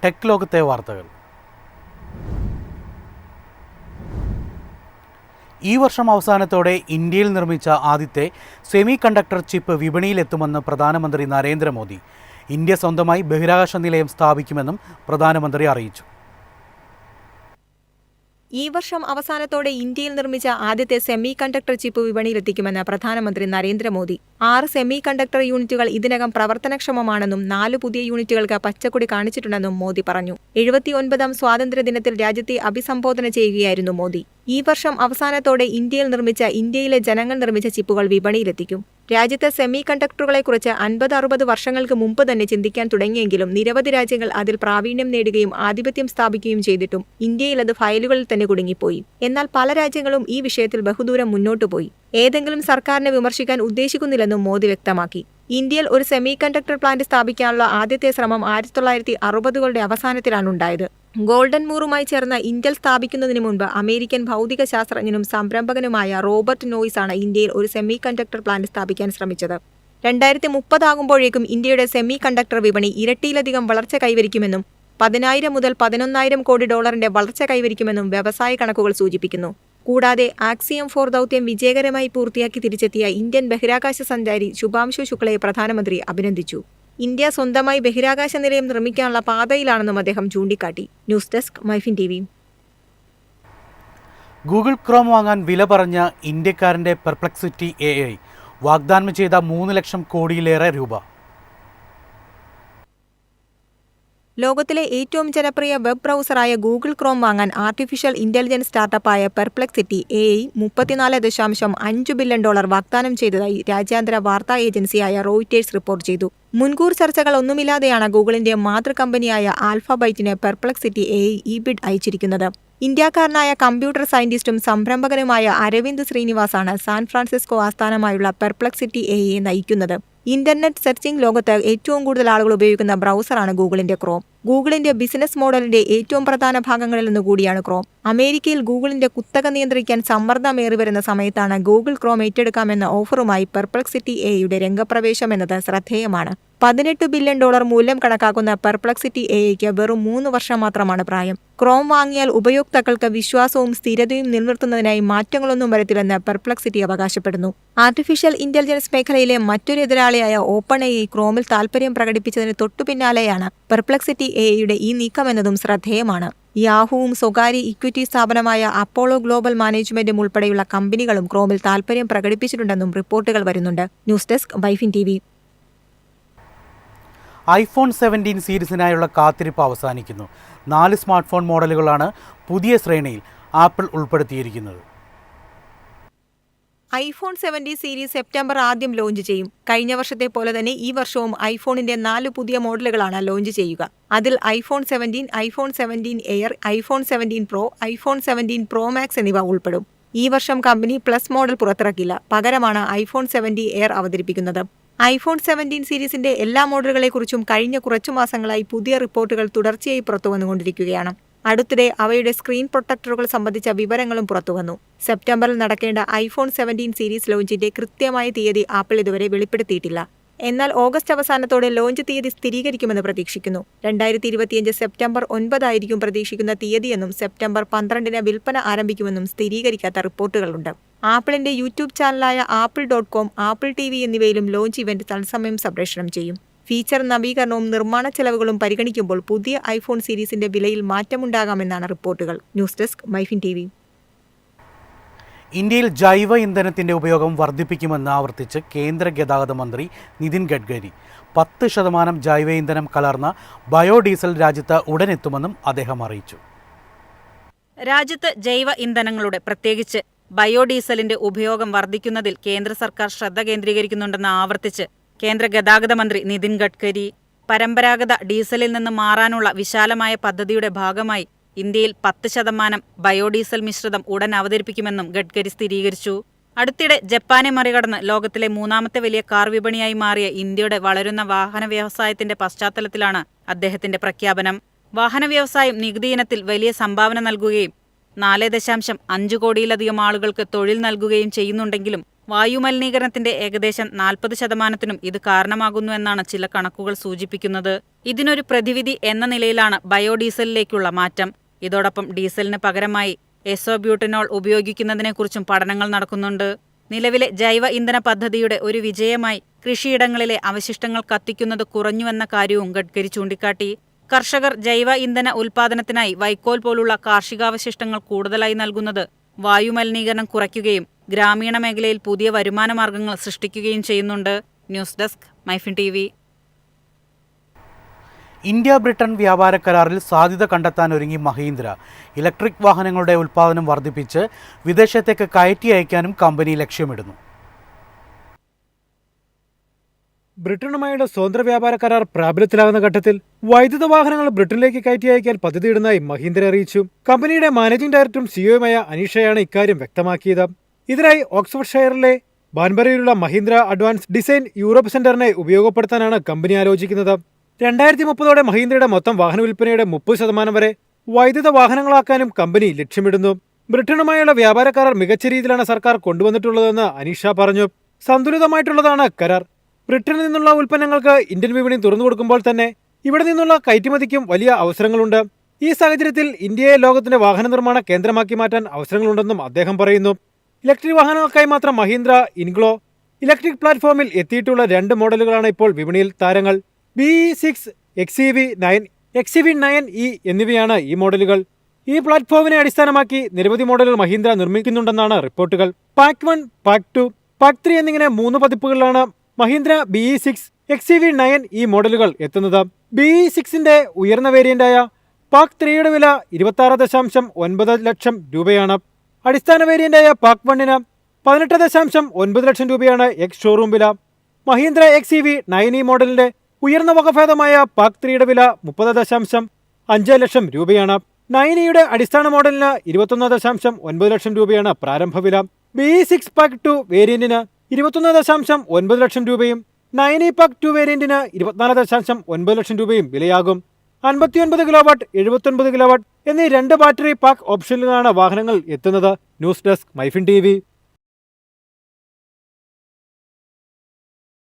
Tech ലോകത്തെ വാർത്തകൾ. ഈ വർഷം അവസാനത്തോടെ ഇന്ത്യയിൽ നിർമ്മിച്ച ആദ്യത്തെ സെമി കണ്ടക്ടർ ചിപ്പ് വിപണിയിലെത്തുമെന്ന് പ്രധാനമന്ത്രി നരേന്ദ്രമോദി. ഇന്ത്യ സ്വന്തമായി ബഹിരാകാശ നിലയം സ്ഥാപിക്കുമെന്നും പ്രധാനമന്ത്രി അറിയിച്ചു. ഈ വർഷം അവസാനത്തോടെ ഇന്ത്യയിൽ നിർമ്മിച്ച ആദ്യത്തെ സെമി കണ്ടക്ടർ ചിപ്പ് വിപണിയിലെത്തിക്കുമെന്ന് പ്രധാനമന്ത്രി നരേന്ദ്രമോദി. 6 സെമി കണ്ടക്ടർ യൂണിറ്റുകൾ ഇതിനകം പ്രവർത്തനക്ഷമമാണെന്നും 4 പുതിയ യൂണിറ്റുകൾക്ക് പച്ചക്കൊടി കാണിച്ചിട്ടുണ്ടെന്നും മോദി പറഞ്ഞു. 79ാം സ്വാതന്ത്ര്യദിനത്തിൽ രാജ്യത്തെ അഭിസംബോധന ചെയ്യുകയായിരുന്നു മോദി. ഈ വർഷം അവസാനത്തോടെ ഇന്ത്യയിലെ ജനങ്ങൾ നിർമ്മിച്ച ചിപ്പുകൾ വിപണിയിലെത്തിക്കും. രാജ്യത്തെ സെമി കണ്ടക്ടറുകളെക്കുറിച്ച് 50-60 വർഷങ്ങൾക്ക് മുമ്പ് തന്നെ ചിന്തിക്കാൻ തുടങ്ങിയെങ്കിലും നിരവധി രാജ്യങ്ങൾ അതിൽ പ്രാവീണ്യം നേടുകയും ആധിപത്യം സ്ഥാപിക്കുകയും ചെയ്തിട്ടും ഇന്ത്യയിൽ അത് ഫയലുകളിൽ തന്നെ കുടുങ്ങിപ്പോയി. എന്നാൽ പല രാജ്യങ്ങളും ഈ വിഷയത്തിൽ ബഹുദൂരം മുന്നോട്ടുപോയി. ഏതെങ്കിലും സർക്കാരിനെ വിമർശിക്കാൻ ഉദ്ദേശിക്കുന്നില്ലെന്നും മോദി വ്യക്തമാക്കി. ഇന്ത്യയിൽ ഒരു സെമി കണ്ടക്ടർ പ്ലാന്റ് സ്ഥാപിക്കാനുള്ള ആദ്യത്തെ ശ്രമം 1960കളുടെ അവസാനത്തിലാണ് ഉണ്ടായത്. ഗോൾഡൻ മൂറുമായി ചേർന്ന് ഇന്റൽ സ്ഥാപിക്കുന്നതിന് മുൻപ് അമേരിക്കൻ ഭൗതിക ശാസ്ത്രജ്ഞനും സംരംഭകനുമായ റോബർട്ട് നോയിസ് ആണ് ഇന്ത്യയിൽ ഒരു സെമി കണ്ടക്ടർ പ്ലാന്റ് സ്ഥാപിക്കാൻ ശ്രമിച്ചത്. 2030 ആകുമ്പോഴേക്കും ഇന്ത്യയുടെ സെമി കണ്ടക്ടർ വിപണി ഇരട്ടിയിലധികം വളർച്ച കൈവരിക്കുമെന്നും 10,000 മുതൽ 11,000 കോടി ഡോളറിന്റെ വളർച്ച കൈവരിക്കുമെന്നും വ്യവസായ കണക്കുകൾ സൂചിപ്പിക്കുന്നു. കൂടാതെ ആക്സിയം 4 ദൗത്യം വിജയകരമായി പൂർത്തിയാക്കി തിരിച്ചെത്തിയ ഇന്ത്യൻ ബഹിരാകാശ സഞ്ചാരി ശുഭാംശു ശുക്ലയെ പ്രധാനമന്ത്രി അഭിനന്ദിച്ചു. ഇന്ത്യ സ്വന്തമായി ബഹിരാകാശ നിലയം നിർമ്മിക്കാനുള്ള പാതയിലാണെന്നും അദ്ദേഹം ചൂണ്ടിക്കാട്ടി. News desk MyFin TV. Google Chrome വാങ്ങാൻ വില പറഞ്ഞ ഇന്ത്യക്കാരൻ്റെ പെർപ്ലക്സിറ്റി AI വാഗ്ദാനം ചെയ്ത 3 ലക്ഷം കോടിയിലേറെ രൂപ. ലോകത്തിലെ ഏറ്റവും ജനപ്രിയ വെബ് ബ്രൗസറായ ഗൂഗിൾ ക്രോം വാങ്ങാൻ ആർട്ടിഫിഷ്യൽ ഇന്റലിജൻസ് സ്റ്റാർട്ടപ്പായ പെർപ്ലക്സിറ്റി AI $34.5 ബില്യൺ വാഗ്ദാനം ചെയ്തതായി രാജ്യാന്തര വാർത്താ ഏജൻസിയായ റോയിറ്റേഴ്സ് റിപ്പോർട്ട് ചെയ്തു. മുൻകൂർ ചർച്ചകൾ ഒന്നുമില്ലാതെയാണ് ഗൂഗിളിന്റെ മാതൃകമ്പനിയായ ആൽഫബൈറ്റിന് പെർപ്ലക്സിറ്റി AI ഈ ബിഡ് അയച്ചിരിക്കുന്നത്. ഇന്ത്യക്കാരനായ കമ്പ്യൂട്ടർ സയന്റിസ്റ്റും സംരംഭകനുമായ അരവിന്ദ് ശ്രീനിവാസാണ് സാൻ ഫ്രാൻസിസ്കോ ആസ്ഥാനമായുള്ള പെർപ്ലക്സിറ്റി AIയെ നയിക്കുന്നത്. ഇന്റർനെറ്റ് സെർച്ചിംഗ് ലോകത്ത് ഏറ്റവും കൂടുതൽ ആളുകൾ ഉപയോഗിക്കുന്ന ബ്രൗസറാണ് ഗൂഗിളിന്റെ ക്രോം. ഗൂഗിളിന്റെ ബിസിനസ് മോഡലിന്റെ ഏറ്റവും പ്രധാന ഭാഗങ്ങളിൽ നിന്നുകൂടിയാണ് ക്രോം. അമേരിക്കയിൽ ഗൂഗിളിന്റെ കുത്തക നിയന്ത്രിക്കാൻ സമ്മർദ്ദമേറി വരുന്ന സമയത്താണ് ഗൂഗിൾ ക്രോം ഏറ്റെടുക്കാമെന്ന ഓഫറുമായി പെർപ്ലക്സിറ്റി AIയുടെ രംഗപ്രവേശം എന്നത് ശ്രദ്ധേയമാണ്. $18 ബില്യൺ മൂല്യം കണക്കാക്കുന്ന പെർപ്ലക്സിറ്റി AIക്ക് വെറും 3 വർഷം മാത്രമാണ് പ്രായം. ക്രോം വാങ്ങിയാൽ ഉപയോക്താക്കൾക്ക് വിശ്വാസവും സ്ഥിരതയും നിലനിർത്തുന്നതിനായി മാറ്റങ്ങളൊന്നും വരത്തില്ലെന്ന് പെർപ്ലക്സിറ്റി അവകാശപ്പെടുന്നു. ആർട്ടിഫിഷ്യൽ ഇന്റലിജൻസ് മേഖലയിലെ മറ്റൊരു എതിരാളിയായ OpenAI ക്രോമിൽ താൽപര്യം പ്രകടിപ്പിച്ചതിന് തൊട്ടുപിന്നാലെയാണ് പെർപ്ലക്സിറ്റി AIയുടെ ഈ നീക്കമെന്നതും ശ്രദ്ധേയമാണ്. യാഹുവും സ്വകാര്യ ഇക്വിറ്റി സ്ഥാപനമായ അപ്പോളോ ഗ്ലോബൽ മാനേജ്മെന്റും ഉൾപ്പെടെയുള്ള കമ്പനികളും ക്രോമിൽ താൽപര്യം പ്രകടിപ്പിച്ചിട്ടുണ്ടെന്നും റിപ്പോർട്ടുകൾ വരുന്നുണ്ട്. News desk MyFin TV. iPhone 17 സീരീസിനായുള്ള കാത്തിരിപ്പ് അവസാനിക്കുന്നു. 4 സ്മാർട്ട് ഫോൺ മോഡലുകളാണ് പുതിയ ശ്രേണിയിൽ ആപ്പിൾ ഉൾപ്പെടുത്തിയിരിക്കുന്നത്. iPhone 17 സീരീസ് സെപ്റ്റംബർ ആദ്യം ലോഞ്ച് ചെയ്യും. കഴിഞ്ഞ വർഷത്തെ പോലെ തന്നെ ഈ വർഷവും ഐഫോണിന്റെ 4 പുതിയ മോഡലുകളാണ് ലോഞ്ച് ചെയ്യുക. അതിൽ iPhone 17, iPhone 17 Air, iPhone 17 Pro, iPhone 17 Pro Max എന്നിവ ഉൾപ്പെടും. ഈ വർഷം കമ്പനി പ്ലസ് മോഡൽ പുറത്തിറക്കില്ല. പകരമാണ് iPhone 17 Air അവതരിപ്പിക്കുന്നത്. iPhone 17 സീരീസിന്റെ എല്ലാ മോഡലുകളെക്കുറിച്ചും കഴിഞ്ഞ കുറച്ചു മാസങ്ങളായി പുതിയ റിപ്പോർട്ടുകൾ തുടർച്ചയായി പുറത്തുവന്നുകൊണ്ടിരിക്കുകയാണ്. അടുത്തിടെ അവയുടെ സ്ക്രീൻ പ്രൊട്ടക്ടറുകൾ സംബന്ധിച്ച വിവരങ്ങളും പുറത്തുവന്നു. സെപ്റ്റംബറിൽ നടക്കേണ്ട iPhone 17 സീരീസ് ലോഞ്ചിന്റെ കൃത്യമായ തീയതി ആപ്പിൾ ഇതുവരെ വെളിപ്പെടുത്തിയിട്ടില്ല. എന്നാൽ ഓഗസ്റ്റ് അവസാനത്തോടെ ലോഞ്ച് തീയതി സ്ഥിരീകരിക്കുമെന്ന് പ്രതീക്ഷിക്കുന്നു. 2025 സെപ്റ്റംബർ 9 ആയിരിക്കും പ്രതീക്ഷിക്കുന്ന തീയതിയെന്നും സെപ്റ്റംബർ 12 വിൽപ്പന ആരംഭിക്കുമെന്നും സ്ഥിരീകരിക്കാത്ത റിപ്പോർട്ടുകളുണ്ട്. ആപ്പിളിന്റെ യൂട്യൂബ് ചാനലായ apple.com, ആപ്പിൾ TV എന്നിവയിലും ലോഞ്ച് ഇവന്റ് തത്സമയം സംപ്രേഷണം ചെയ്യും. ഫീച്ചർ നവീകരണവും നിർമ്മാണ ചെലവുകളും പരിഗണിക്കുമ്പോൾ പുതിയ iPhone സീരീസിന്റെ വിലയിൽ മാറ്റമുണ്ടാകാമെന്നാണ് റിപ്പോർട്ടുകൾ. News desk MyFin TV. ഇന്ത്യയിൽ ജൈവ ഇന്ധനത്തിൻ്റെ ഉപയോഗം വർദ്ധിപ്പിക്കുമെന്ന് ആവർത്തിച്ച് കേന്ദ്ര ഗതാഗത മന്ത്രി നിതിൻ ഗഡ്കരി. 10% ജൈവ ഇന്ധനം കലർന്ന ബയോഡീസൽ രാജ്യത്ത് ഉടനെത്തുമെന്നും അദ്ദേഹം അറിയിച്ചു. രാജ്യത്ത് ജൈവ ഇന്ധനങ്ങളുടെ പ്രത്യേകിച്ച് ബയോഡീസലിന്റെ ഉപയോഗം വർദ്ധിക്കുന്നതിൽ കേന്ദ്ര സർക്കാർ ശ്രദ്ധ കേന്ദ്രീകരിക്കുന്നുണ്ടെന്ന് ആവർത്തിച്ച് കേന്ദ്ര ഗതാഗത മന്ത്രി നിതിൻ ഗഡ്കരി. പരമ്പരാഗത ഡീസലിൽ നിന്ന് മാറാനുള്ള വിശാലമായ പദ്ധതിയുടെ ഭാഗമായി ഇന്ത്യയിൽ 10% ബയോഡീസൽ മിശ്രിതം ഉടൻ അവതരിപ്പിക്കുമെന്നും ഗഡ്കരി സ്ഥിരീകരിച്ചു. അടുത്തിടെ ജപ്പാനെ മറികടന്ന് ലോകത്തിലെ 3ാമത്തെ വലിയ കാർ വിപണിയായി മാറിയ ഇന്ത്യയുടെ വളരുന്ന വാഹന വ്യവസായത്തിന്റെ പശ്ചാത്തലത്തിലാണ് അദ്ദേഹത്തിന്റെ പ്രഖ്യാപനം. വാഹന വ്യവസായം നികുതി ഇനത്തിൽ വലിയ സംഭാവന നൽകുകയും 4.5 കോടിയിലധികം ആളുകൾക്ക് തൊഴിൽ നൽകുകയും ചെയ്യുന്നുണ്ടെങ്കിലും വായുമലിനീകരണത്തിന്റെ ഏകദേശം 40%-നും ഇത് കാരണമാകുന്നു എന്നാണ് ചില കണക്കുകൾ സൂചിപ്പിക്കുന്നത്. ഇതിനൊരു പ്രതിവിധി എന്ന നിലയിലാണ് ബയോഡീസലിലേക്കുള്ള മാറ്റം. ഇതോടൊപ്പം ഡീസലിന് പകരമായി എസോബ്യൂട്ടനോൾ ഉപയോഗിക്കുന്നതിനെക്കുറിച്ചും പഠനങ്ങൾ നടക്കുന്നുണ്ട്. നിലവിലെ ജൈവ ഇന്ധന പദ്ധതിയുടെ ഒരു വിജയമായി കൃഷിയിടങ്ങളിലെ അവശിഷ്ടങ്ങൾ കത്തിക്കുന്നത് കുറഞ്ഞുവെന്ന കാര്യവും ഗഡ്കരി ചൂണ്ടിക്കാട്ടി. കർഷകർ ജൈവ ഇന്ധന ഉൽപാദനത്തിനായി വൈക്കോൽ പോലുള്ള കാർഷികാവശിഷ്ടങ്ങൾ കൂടുതലായി നൽകുന്നത് വായുമലിനീകരണം കുറയ്ക്കുകയും ഗ്രാമീണ മേഖലയിൽ പുതിയ വരുമാന മാർഗങ്ങൾ സൃഷ്ടിക്കുകയും ചെയ്യുന്നുണ്ട്. News desk MyFin TV. India Britain വ്യാപാര കരാറിൽ സാധ്യത കണ്ടെത്താൻ ഒരുങ്ങി മഹീന്ദ്ര. ഇലക്ട്രിക് വാഹനങ്ങളുടെ ഉൽപ്പാദനം വർദ്ധിപ്പിച്ച് വിദേശത്തേക്ക് കയറ്റി അയക്കാനും കമ്പനി ലക്ഷ്യമിടുന്നു. ബ്രിട്ടനുമായുള്ള സ്വതന്ത്ര വ്യാപാര കരാർ പ്രാബല്യത്തിലാകുന്ന ഘട്ടത്തിൽ വൈദ്യുത വാഹനങ്ങൾ ബ്രിട്ടനിലേക്ക് കയറ്റി അയക്കാൻ പദ്ധതിയിടുന്നതായി മഹീന്ദ്ര അറിയിച്ചു. കമ്പനിയുടെ മാനേജിംഗ് ഡയറക്ടറും സിഇഒയുമായ അനീഷയാണ് ഇക്കാര്യം വ്യക്തമാക്കിയത്. ഇതിനായി ഓക്സ്ഫോർഡ്ഷയറിലെ ബാൻബറിയിലുള്ള മഹീന്ദ്ര അഡ്വാൻസ് ഡിസൈൻ യൂറോപ്പ് സെന്ററിനെ ഉപയോഗപ്പെടുത്താനാണ് കമ്പനി ആലോചിക്കുന്നത്. 2030 മഹീന്ദ്രയുടെ മൊത്തം വാഹന വിൽപ്പനയുടെ 30% വരെ വൈദ്യുത വാഹനങ്ങളാക്കാനും കമ്പനി ലക്ഷ്യമിടുന്നു. ബ്രിട്ടനുമായുള്ള വ്യാപാര കരാർ മികച്ച രീതിയിലാണ് സർക്കാർ കൊണ്ടുവന്നിട്ടുള്ളതെന്ന് അനീഷ പറഞ്ഞു. സന്തുലിതമായിട്ടുള്ളതാണ് കരാർ. ബ്രിട്ടനിൽ നിന്നുള്ള ഉൽപ്പന്നങ്ങൾക്ക് ഇന്ത്യൻ വിപണി തുറന്നു കൊടുക്കുമ്പോൾ തന്നെ ഇവിടെ നിന്നുള്ള കയറ്റുമതിക്കും വലിയ അവസരങ്ങളുണ്ട്. ഈ സാഹചര്യത്തിൽ ഇന്ത്യയെ ലോകത്തിന്റെ വാഹന നിർമ്മാണ കേന്ദ്രമാക്കി മാറ്റാൻ അവസരങ്ങളുണ്ടെന്നും അദ്ദേഹം പറയുന്നു. ഇലക്ട്രിക് വാഹനങ്ങൾക്കായി മാത്രം മഹീന്ദ്ര ഇൻഗ്ലോ ഇലക്ട്രിക് പ്ലാറ്റ്ഫോമിൽ എത്തിയിട്ടുള്ള 2 മോഡലുകളാണ് ഇപ്പോൾ വിപണിയിൽ താരങ്ങൾ. BE6, XEV9, XEV9e എന്നിവയാണ് ഈ മോഡലുകൾ. ഈ പ്ലാറ്റ്ഫോമിനെ അടിസ്ഥാനമാക്കി നിരവധി മോഡലുകൾ മഹീന്ദ്ര നിർമ്മിക്കുന്നുണ്ടെന്നാണ് റിപ്പോർട്ടുകൾ. പാക്ക് 1, പാക്ക് 2, പാക്ക് 3 എന്നിങ്ങനെ 3 പതിപ്പുകളിലാണ് മഹീന്ദ്ര BE6, XEV9e മോഡലുകൾ എത്തുന്നത്. BE6ന്റെ ഉയർന്ന വേരിയന്റായ പാക്ക് 3യുടെ വില 26.9 ലക്ഷം രൂപയാണ്. അടിസ്ഥാന വേരിയന്റായ പാക്ക് 1ന് 18.9 ലക്ഷം രൂപയാണ് എക്സ് ഷോറൂം വില. മഹീന്ദ്ര XEV9e മോഡലിന്റെ ഉയർന്ന വകഭേദമായ പാക്ക് 3യുടെ വില 30.5 ലക്ഷം രൂപയാണ്. 9eയുടെ അടിസ്ഥാന മോഡലിന് 21.9 ലക്ഷം രൂപയാണ് പ്രാരംഭ വില. BE6 പാക്ക് 2 വേരിയന്റിന് 21.9 ലക്ഷം രൂപയും 9e പാക്ക് 2 വേരിയന്റിന് 24.9 ലക്ഷം രൂപയും വിലയാകും. 59 കിലോവാട്ട്, 79 കിലോവാട്ട് എന്നീ 2 ബാറ്ററി പാക്ക് ഓപ്ഷനിലാണ് വാഹനങ്ങൾ എത്തുന്നത്. News desk MyFin TV.